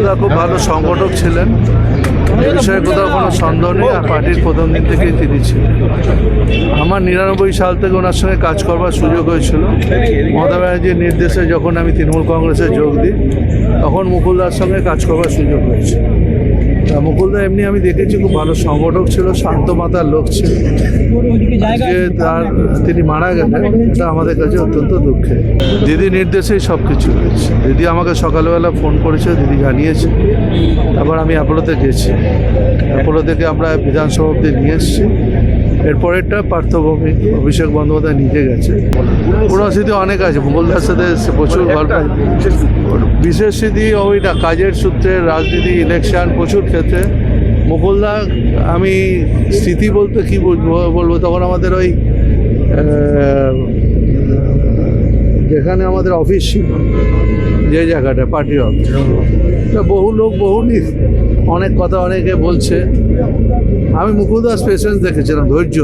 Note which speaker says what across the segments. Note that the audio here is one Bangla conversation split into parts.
Speaker 1: মুকুলদা খুব ভালো সংগঠক ছিলেন, এ বিষয়ে কোথাও কোনো সন্দেহ নেই। আর পার্টির প্রথম দিন থেকেই তিনি ছিলেন। আমার 99 সাল থেকে ওনার সঙ্গে কাজ করবার সুযোগ হয়েছিল। মমতা ব্যানার্জির নির্দেশে যখন আমি তৃণমূল কংগ্রেসে যোগ দিই, তখন মুকুলদার সঙ্গে কাজ করবার সুযোগ হয়েছে। মুকুলদা এমনি আমি দেখেছি খুব ভালো সংগঠক ছিল, শান্ত মাতার লোক ছিল। আজকে তিনি মারা গেলেন, এটা আমাদের কাছে অত্যন্ত দুঃখের। দিদি নির্দেশেই সব কিছু হয়েছে। দিদি আমাকে সকালবেলা ফোন করেছে, দিদি জানিয়েছে। তারপর আমি অ্যাপোলোতে গেছি, অ্যাপোলো থেকে আমরা বিধানসভা অব্দি নিয়ে এসেছি। এরপরেরটা পার্থভূমি, অভিষেক বন্দ্যোপাধ্যায় নিজে গেছে। পুরো স্মৃতি অনেক আছে, মুকুলদার সাথে প্রচুর গল্প। বিশেষ স্মৃতি ওই না, কাজের সূত্রে, রাজনীতি, ইলেকশন, প্রচুর ক্ষেত্রে মুকুলদা। আমি স্মৃতি বলতে কি বলবো, তখন আমাদের ওই যেখানে আমাদের অফিস ছিল, যে জায়গাটা পার্টি অফিস, বহু লোক অনেক কথা অনেকে বলছে। আমি মুকুলদাস পেশেন্স দেখেছিলাম, ধৈর্য,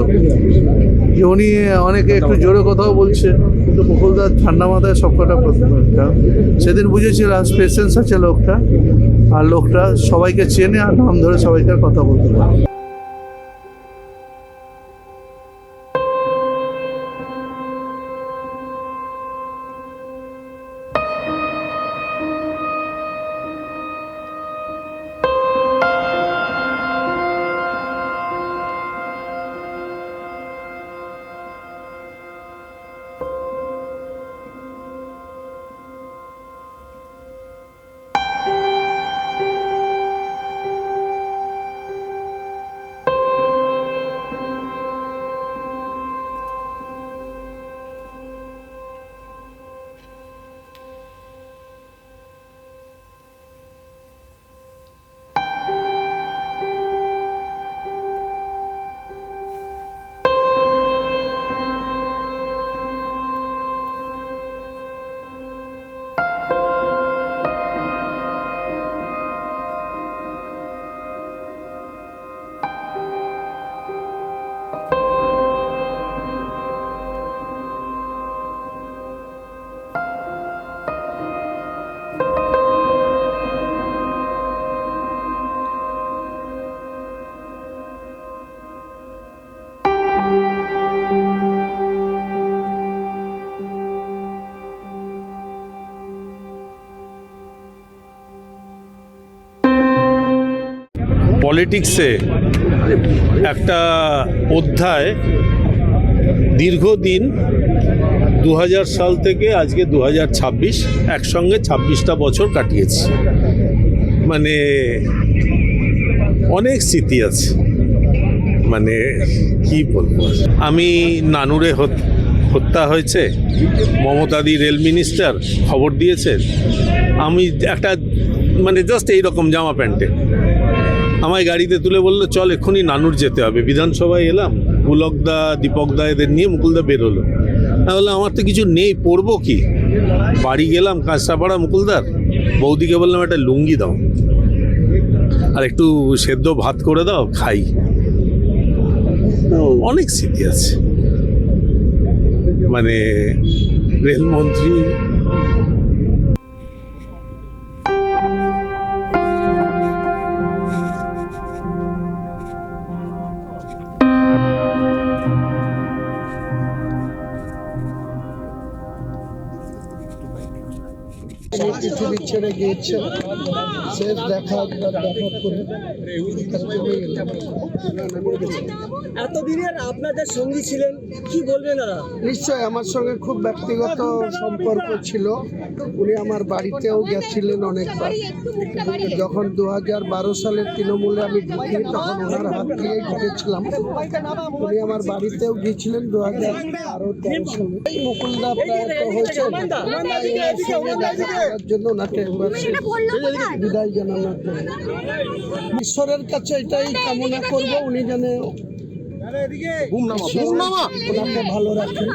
Speaker 1: যে উনি অনেকে একটু জোরে কথাও বলছে, কিন্তু মুকুলদার ঠান্ডা মাথায় সব কটা সেদিন বুঝেছিলাম পেশেন্স আছে লোকটা, আর লোকটা সবাইকে চেনে আর নাম ধরে সবাইকে কথা বলতে পারে।
Speaker 2: পলিটিক্সে একটা অধ্যায় দীর্ঘদিন 2000 সাল থেকে আজকে 2026 একসঙ্গে 26টা বছর কাটিয়েছি। মানে অনেক স্মৃতি আছে, মানে কি বলবো। আমি নানুরে হত্যা হয়েছে, মমতাদি রেল মিনিস্টার খবর দিয়েছে, আমি একটা মানে জাস্ট এইরকম জামা প্যান্টে আমায় গাড়িতে তুলে বললো চল এক্ষুনি নানুর যেতে হবে। বিধানসভায় এলাম, পুলকদা, দীপকদা এদের নিয়ে মুকুলদা বেরোলো। তাহলে আমার তো কিছু নেই, পরবো কি? বাড়ি গেলাম কাঁচরাপাড়া মুকুলদার, বৌদিকে বললাম একটা লুঙ্গি দাও আর একটু সেদ্ধ ভাত করে দাও, খাই। অনেক স্মৃতি আছে, মানে রেলমন্ত্রী।
Speaker 3: পৃথিবী ছেড়ে গিয়েছে, শেষ দেখা করে
Speaker 4: এতদিনের আপনাদের সঙ্গী ছিলেন, কি বলবেন দাদা?
Speaker 3: নিশ্চয় আমার সঙ্গে খুব ব্যক্তিগত সম্পর্ক ছিল। উনি আমার বাড়িতেও গেছিলেন অনেকবার। যখন 2012 সালের তৃণমূলে আমি ঢুকি, তখন ওনার হাত দিয়েই ঢুকেছিলাম। উনি আমার বাড়িতেও গিয়েছিলেন 2012-13 সালে। মুকুলদা প্রয়াত হয়েছে, দেখার জন্য ওনাকে বিদায় জানানোর জন্য ঈশ্বরের কাছে এটাই কামনা করব, উনি যেন ওনাকে ভালো রাখেন।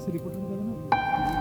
Speaker 5: পুলিশের রিপোর্টের মধ্যে